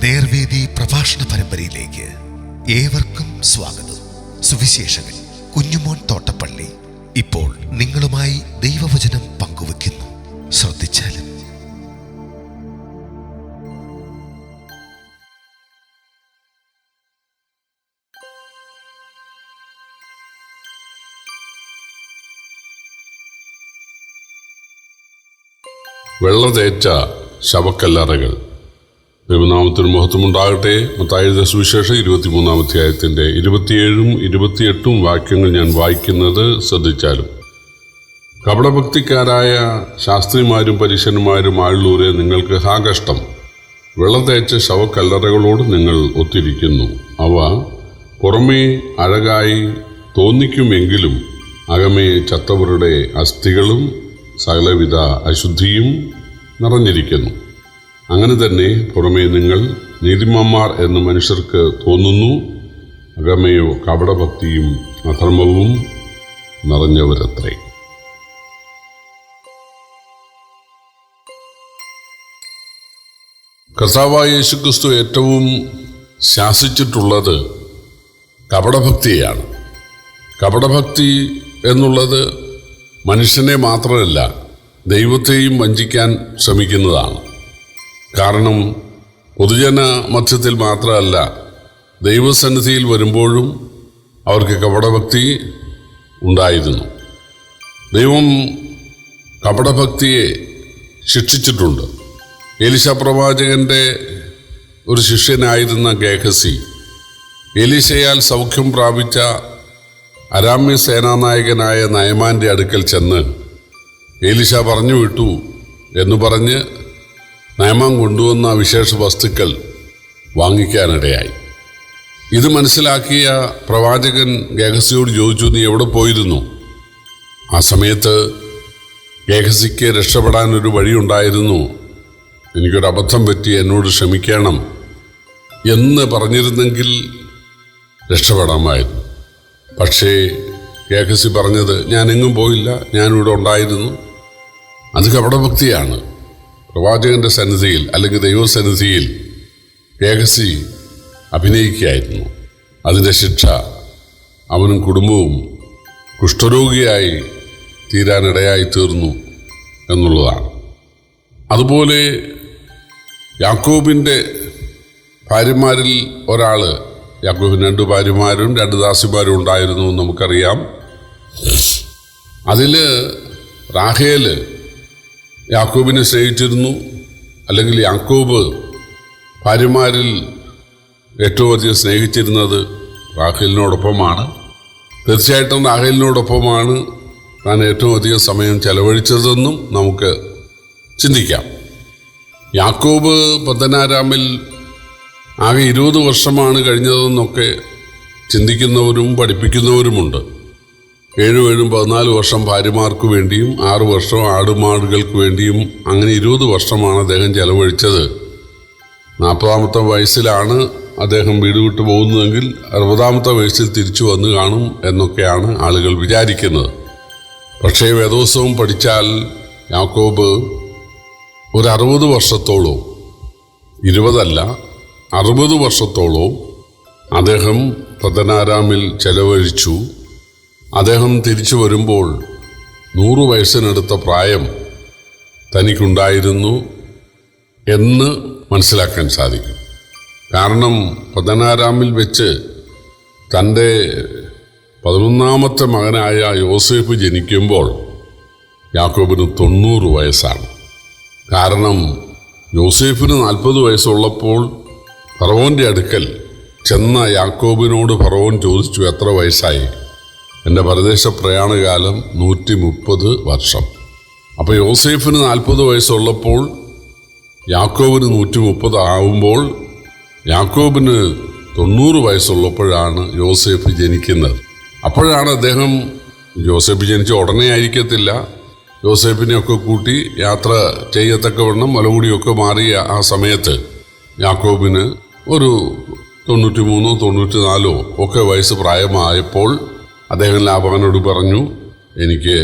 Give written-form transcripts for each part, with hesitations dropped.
നേർവേദി പ്രഭാഷണ പരമ്പരയിലേക്ക് ഏവർക്കും സ്വാഗതം. സുവിശേഷകൻ കുഞ്ഞുമോൻ തോട്ടപ്പള്ളി ഇപ്പോൾ നിങ്ങളുമായി ദൈവവചനം പങ്കുവെക്കുന്നു. ശ്രദ്ധിച്ചാലും. വെള്ളതേറ്റ ശവക്കല്ലറകൾ. ദൈവനാമത്തിന് മഹത്വമുണ്ടാകട്ടെ. മത്തായിയുടെ സുവിശേഷം 23-ാം അധ്യായത്തിൻ്റെ 27-ഉം 28-ഉം വാക്യങ്ങൾ ഞാൻ വായിക്കുന്നത് ശ്രദ്ധിച്ചാലും. കപടഭക്തിക്കാരായ ശാസ്ത്രിമാരും പരീശന്മാരും ആളുള്ളൂരെ, നിങ്ങൾക്ക് ഹാ കഷ്ടം! വെള്ളതേച്ച ശവക്കല്ലറകളോട് നിങ്ങൾ ഒത്തിരിക്കുന്നു. അവ പുറമേ അഴകായി തോന്നിക്കുമെങ്കിലും അകമേ ചത്തവരുടെ അസ്ഥികളും സകലവിധ അശുദ്ധിയും നിറഞ്ഞിരിക്കുന്നു. അങ്ങനെ തന്നെ പുറമേ നിങ്ങൾ നീതിമാന്മാർ എന്ന് മനുഷ്യർക്ക് തോന്നുന്നു, അകമയോ കപടഭക്തിയും അധർമ്മവും നിറഞ്ഞവരത്രേ. കർത്താവായ യേശുക്രിസ്തു ഏറ്റവും ശാസിച്ചിട്ടുള്ളത് കപടഭക്തിയാണ്. കപടഭക്തി എന്നുള്ളത് മനുഷ്യനെ മാത്രമല്ല, ദൈവത്തെയും വഞ്ചിക്കാൻ ശ്രമിക്കുന്നതാണ്. കാരണം പൊതുജന മധ്യത്തിൽ മാത്രമല്ല, ദൈവസന്നിധിയിൽ വരുമ്പോഴും അവർക്ക് കപടഭക്തി ഉണ്ടായിരുന്നു. ദൈവം കപടഭക്തിയെ ശിക്ഷിച്ചിട്ടുണ്ട്. എലീശ പ്രവാചകൻ്റെ ഒരു ശിഷ്യനായിരുന്ന ഗേഹസി എലീശയാൽ സൗഖ്യം പ്രാപിച്ച അരാമ്യ സേനാനായകനായ നയമാൻ്റെ അടുക്കൽ ചെന്ന് എലീശ പറഞ്ഞു വിട്ടു എന്ന് പറഞ്ഞ് നയമാൻ കൊണ്ടുവന്ന വിശേഷ വസ്തുക്കൾ വാങ്ങിക്കാനിടയായി. ഇത് മനസ്സിലാക്കിയ പ്രവാചകൻ ഗേഹസിയോട് ചോദിച്ചു, നീ എവിടെ പോയിരുന്നു? ആ സമയത്ത് ഗേഹസിക്ക് രക്ഷപ്പെടാനൊരു വഴിയുണ്ടായിരുന്നു. എനിക്കൊരു അബദ്ധം പറ്റി, എന്നോട് ക്ഷമിക്കണം എന്ന് പറഞ്ഞിരുന്നെങ്കിൽ രക്ഷപ്പെടാമായിരുന്നു. പക്ഷേ ഗേഹസി പറഞ്ഞത്, ഞാനെങ്ങും പോയില്ല, ഞാനിവിടെ ഉണ്ടായിരുന്നു. അത് കപടഭക്തിയാണ്. പ്രവാചകന്റെ സന്നിധിയിൽ അല്ലെങ്കിൽ ദൈവസന്നിധിയിൽ ഗേഹസി അഭിനയിക്കുകയായിരുന്നു. അതിൻ്റെ ശിക്ഷ അവനും കുടുംബവും കുഷ്ഠരോഗിയായി തീരാനിടയായി തീർന്നു എന്നുള്ളതാണ്. അതുപോലെ യാക്കോബിൻ്റെ ഭാര്യമാരിൽ ഒരാൾ, യാക്കോബിന് 2 ഭാര്യമാരും 2 ദാസിമാരും ഉണ്ടായിരുന്നു എന്ന് നമുക്കറിയാം. അതിൽ റാഹേല് യാക്കോബിനെ സ്നേഹിച്ചിരുന്നു. അല്ലെങ്കിൽ യാക്കോബ് ഭാര്യമാരിൽ ഏറ്റവും അധികം സ്നേഹിച്ചിരുന്നത് റാഹേലിനോടൊപ്പമാണ്. തീർച്ചയായിട്ടും റാഹേലിനോടൊപ്പമാണ് താൻ ഏറ്റവും അധികം സമയം ചെലവഴിച്ചതെന്നും നമുക്ക് ചിന്തിക്കാം. യാക്കോബ് പദ്ദനാരാമിൽ ആകെ 20 വർഷമാണ് കഴിഞ്ഞതെന്നൊക്കെ ചിന്തിക്കുന്നവരും പഠിപ്പിക്കുന്നവരുമുണ്ട്. 7 14 വർഷം ഭാര്യമാർക്ക് വേണ്ടിയും 6 വർഷം ആടുമാടുകൾക്ക് വേണ്ടിയും, അങ്ങനെ 20 വർഷമാണ് അദ്ദേഹം ചെലവഴിച്ചത്. 40-ാമത്തെ വയസ്സിലാണ് അദ്ദേഹം വീട് വിട്ടു പോകുന്നതെങ്കിൽ 60-ാമത്തെ വയസ്സിൽ തിരിച്ചു വന്ന് കാണും എന്നൊക്കെയാണ് ആളുകൾ വിചാരിക്കുന്നത്. പക്ഷേ വേദോത്സവം പഠിച്ചാൽ യാക്കോബ് ഒരു 60 വർഷത്തോളവും, 20 അല്ല 60 വർഷത്തോളവും അദ്ദേഹം പദ്ദനാരാമിൽ ചെലവഴിച്ചു. അദ്ദേഹം തിരിച്ചു വരുമ്പോൾ 100 വയസ്സിനടുത്ത പ്രായം തനിക്കുണ്ടായിരുന്നു എന്ന് മനസ്സിലാക്കാൻ സാധിക്കും. കാരണം പദ്ദനാരാമിൽ വെച്ച് തൻ്റെ 11-ാമത്തെ മകനായ യോസേഫ് ജനിക്കുമ്പോൾ യാക്കോബിന് 90 വയസ്സാണ്. കാരണം യോസേഫിന് 40 വയസ്സുള്ളപ്പോൾ ഫറവോൻ്റെ അടുക്കൽ ചെന്ന യാക്കോബിനോട് ഫറവോൻ ചോദിച്ചു, എത്ര വയസ്സായി? എൻ്റെ പരദേശ പ്രയാണകാലം 130 വർഷം. അപ്പോൾ യോസേഫിന് 40 വയസ്സുള്ളപ്പോൾ യാക്കോബിന് 130 ആവുമ്പോൾ യാക്കോബിന് 90 വയസ്സുള്ളപ്പോഴാണ് യോസേഫ് ജനിക്കുന്നത്. അപ്പോഴാണ് അദ്ദേഹം, യോസേഫ് ജനിച്ച ഉടനെ ആയിരിക്കത്തില്ല, യോസേഫിനെയൊക്കെ കൂട്ടി യാത്ര ചെയ്യത്തക്കവണ്ണം മലമുടിയൊക്കെ മാറിയ ആ സമയത്ത് യാക്കോബിന് ഒരു 93 94 ഒക്കെ വയസ്സ് പ്രായമായപ്പോൾ അദ്ദേഹം ലാബാനോട് പറഞ്ഞു, എനിക്ക്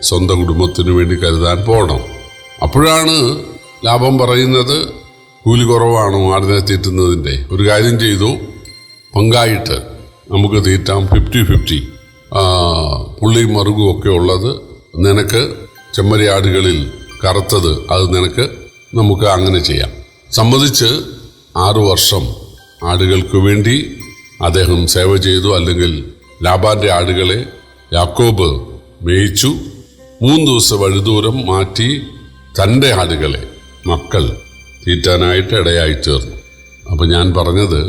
സ്വന്തം കുടുംബത്തിന് വേണ്ടി കരുതാൻ പോകണം. അപ്പോഴാണ് ലാബാൻ പറയുന്നത്, കൂലി കുറവാണോ ആടിനെ തീറ്റുന്നതിൻ്റെ? ഒരു കാര്യം ചെയ്തു, പങ്കായിട്ട് നമുക്ക് തീറ്റാം, 50-50. പുള്ളിയും മറുകും ഒക്കെ ഉള്ളത് നിനക്ക്, ചെമ്മരിയാടുകളിൽ കറുത്തത് അത് നിനക്ക്, നമുക്ക് അങ്ങനെ ചെയ്യാം. സമ്മതിച്ച് 6 വർഷം ആടുകൾക്ക് വേണ്ടി അദ്ദേഹം സേവ ചെയ്തു. അല്ലെങ്കിൽ ലാബാന്റെ ആടുകളെ യാക്കോബ് മേയിച്ചു. 3 ദിവസം വഴിദൂരം മാറ്റി തൻ്റെ ആടുകളെ മക്കൾ തീറ്റാനായിട്ട് ഇടയായി തീർന്നു. അപ്പം ഞാൻ പറഞ്ഞത്,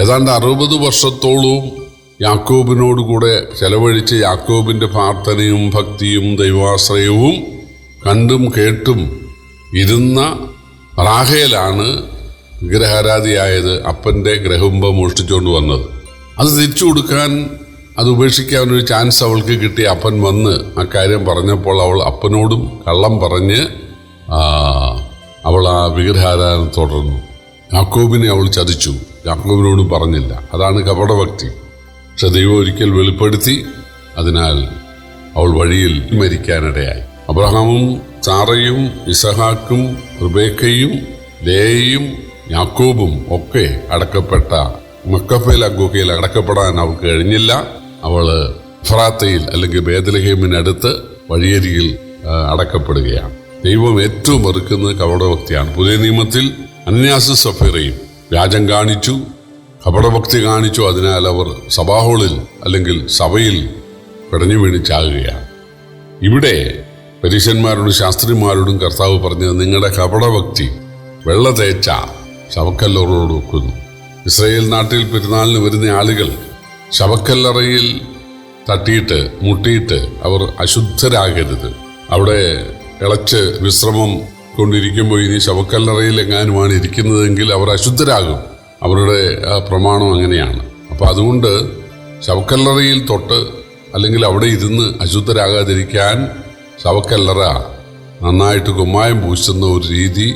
ഏതാണ്ട് 60 വർഷത്തോളവും യാക്കോബിനോടുകൂടെ ചെലവഴിച്ച് യാക്കോബിൻ്റെ പ്രാർത്ഥനയും ഭക്തിയും ദൈവാശ്രയവും കണ്ടും കേട്ടും ഇരുന്ന റാഹേലാണ് വിഗ്രഹാരാധിയായത്. അപ്പൻ്റെ ഗ്രഹബിംബം മോഷ്ടിച്ചുകൊണ്ട് വന്നത്. അത് തിരിച്ചു കൊടുക്കാൻ, അത് ഉപേക്ഷിക്കാൻ ഒരു ചാൻസ് അവൾക്ക് കിട്ടി. അപ്പൻ വന്ന് ആ കാര്യം പറഞ്ഞപ്പോൾ അവൾ അപ്പനോടും കള്ളം പറഞ്ഞ് അവൾ ആ വിഗ്രഹാരാധന തുടർന്നു. യാക്കോബിനെ അവൾ ചതിച്ചു, യാക്കോബിനോടും പറഞ്ഞില്ല. അതാണ് കപടഭക്തി. പക്ഷെ ദൈവം ഒരിക്കൽ വെളിപ്പെടുത്തി. അതിനാൽ അവൾ വഴിയിൽ മരിക്കാനിടയായി. അബ്രഹാമും സാറയും ഇസഹാക്കും റിബേക്കയും ലേയയും യാക്കോബും ഒക്കെ അടക്കപ്പെട്ട മക്കഫേൽ ഗുഹയിൽ അടക്കപ്പെടാൻ അവൾക്ക് കഴിഞ്ഞില്ല. അവൾ എഫ്രാത്തയിൽ അല്ലെങ്കിൽ ബേത്ലഹേമിനടുത്ത് വഴിയരികിൽ അടക്കപ്പെടുകയാണ്. ദൈവം ഏറ്റവും വെറുക്കുന്നത് കപടഭക്തിയാണ്. പുതിയ നിയമത്തിൽ അനന്യാസും സഫീറയും വ്യാജം കാണിച്ചു, കപടഭക്തി കാണിച്ചു. അതിനാൽ അവർ സഭാഹോളിൽ അല്ലെങ്കിൽ സഭയിൽ പിടഞ്ഞു വീണ് ചാകുകയാണ്. ഇവിടെ പരീശന്മാരോടും ശാസ്ത്രിമാരോടും കർത്താവ് പറഞ്ഞത്, നിങ്ങളുടെ കപടഭക്തി വെള്ള തേച്ച ശവക്കല്ലറോട് വെക്കുന്നു. ഇസ്രായേൽ നാട്ടിൽ പെരുന്നാളിന് വരുന്ന ആളുകൾ ശവക്കല്ലറയിൽ തട്ടിയിട്ട് മുട്ടിയിട്ട് അവർ അശുദ്ധരാകരുത്. അവിടെ ഇളച്ച് വിശ്രമം കൊണ്ടിരിക്കുമ്പോൾ ഇനി ശവക്കല്ലറയിൽ എങ്ങാനുമാണ് ഇരിക്കുന്നതെങ്കിൽ അവർ അശുദ്ധരാകും. അവരുടെ പ്രമാണം അങ്ങനെയാണ്. അപ്പം അതുകൊണ്ട് ശവക്കല്ലറയിൽ തൊട്ട് അല്ലെങ്കിൽ അവിടെ ഇരുന്ന് അശുദ്ധരാകാതിരിക്കാൻ ശവക്കല്ലറ നന്നായിട്ട് കുമ്മായം പൂശുന്ന ഒരു രീതി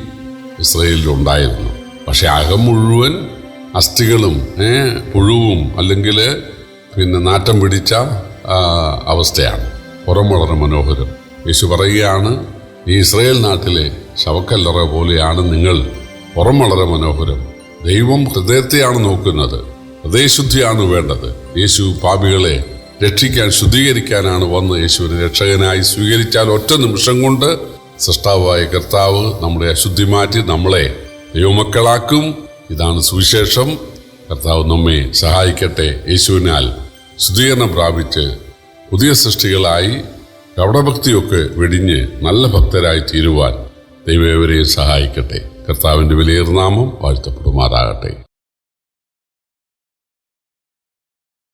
ഇസ്രായേലിലുണ്ടായിരുന്നു. പക്ഷെ അകം മുഴുവൻ അസ്ഥികളും പുഴുവും അല്ലെങ്കിൽ നാറ്റം പിടിച്ച അവസ്ഥയാണ്. പുറം വളരെ മനോഹരം. യേശു പറയുകയാണ്, ഈ ഇസ്രായേൽ നാട്ടിലെ ശവക്കല്ലറ പോലെയാണ് നിങ്ങൾ. പുറം വളരെ മനോഹരം. ദൈവം ഹൃദയത്തെയാണ് നോക്കുന്നത്. ഹൃദയശുദ്ധിയാണ് വേണ്ടത്. യേശു പാപികളെ രക്ഷിക്കാൻ, ശുദ്ധീകരിക്കാനാണ് വന്ന് യേശുവിനെ രക്ഷകനായി സ്വീകരിച്ചാൽ ഒറ്റ നിമിഷം കൊണ്ട് സൃഷ്ടാവായ കർത്താവ് നമ്മുടെ അശുദ്ധി മാറ്റി നമ്മളെ ദൈവമക്കളാക്കും. ഇതാണ് സുവിശേഷം. കർത്താവ് നമ്മെ സഹായിക്കട്ടെ. യേശുവിനാൽ ശുദ്ധീകരണം പ്രാപിച്ച് പുതിയ സൃഷ്ടികളായി കപടഭക്തിയൊക്കെ വെടിഞ്ഞ് നല്ല ഭക്തരായി തീരുവാൻ ദൈവം ഏവരെയും സഹായിക്കട്ടെ. കർത്താവിൻ്റെ വിലയേറിയ നാമം വാഴ്ത്തപ്പെടുമാറാകട്ടെ.